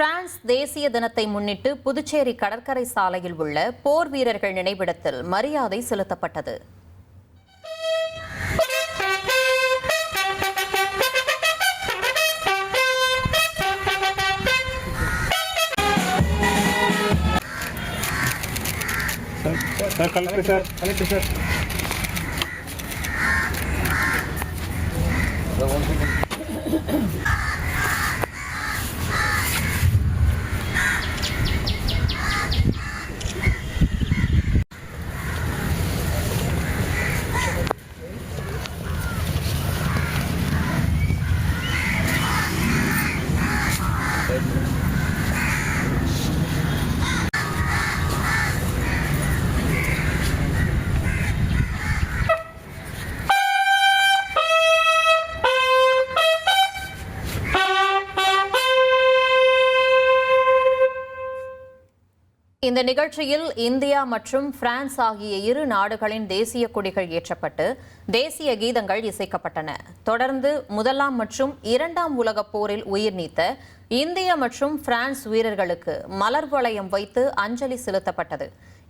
France தேசிய தினத்தை முன்னிட்டு புதுச்சேரி கடற்கரை சாலையில் உள்ள போர் வீரர்கள் நினைவிடத்தில் மரியாதை செலுத்தப்பட்டது. இந்த நிகழ்ச்சியில் இந்தியா மற்றும் பிரான்ஸ் ஆகிய இரு நாடுகளின் தேசிய கொடிகள் ஏற்றப்பட்டு தேசிய கீதங்கள் இசைக்கப்பட்டன. தொடர்ந்து முதலாம் மற்றும் இரண்டாம் உலகப் போரில் உயிர் நீத்த இந்திய மற்றும் பிரான்ஸ் வீரர்களுக்கு மலர் வளையம் வைத்து அஞ்சலி செலுத்தப்பட்டது.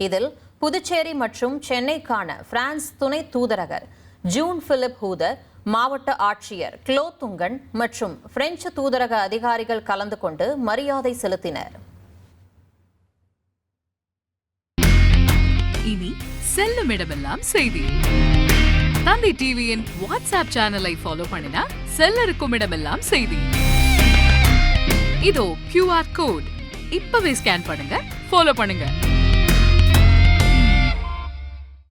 இதில் புதுச்சேரி மற்றும் சென்னைக்கான பிரான்ஸ் துணை தூதரகர் ஜூன் பிலிப் ஹூதர், மாவட்ட ஆட்சியர் கிளோ துங்கன் மற்றும் பிரெஞ்சு தூதரக அதிகாரிகள் கலந்து கொண்டு மரியாதை செலுத்தினர். இனி செல்லும் இடமெல்லாம் செய்தி. தந்தி டிவியின் வாட்ஸ்அப் சேனலை ஃபாலோ பண்ணினா செல்ல இருக்கும் இடமெல்லாம் செய்தி. இதோ QR கோட் இப்பவே ஸ்கேன் பண்ணுங்க, ஃபாலோ பண்ணுங்க.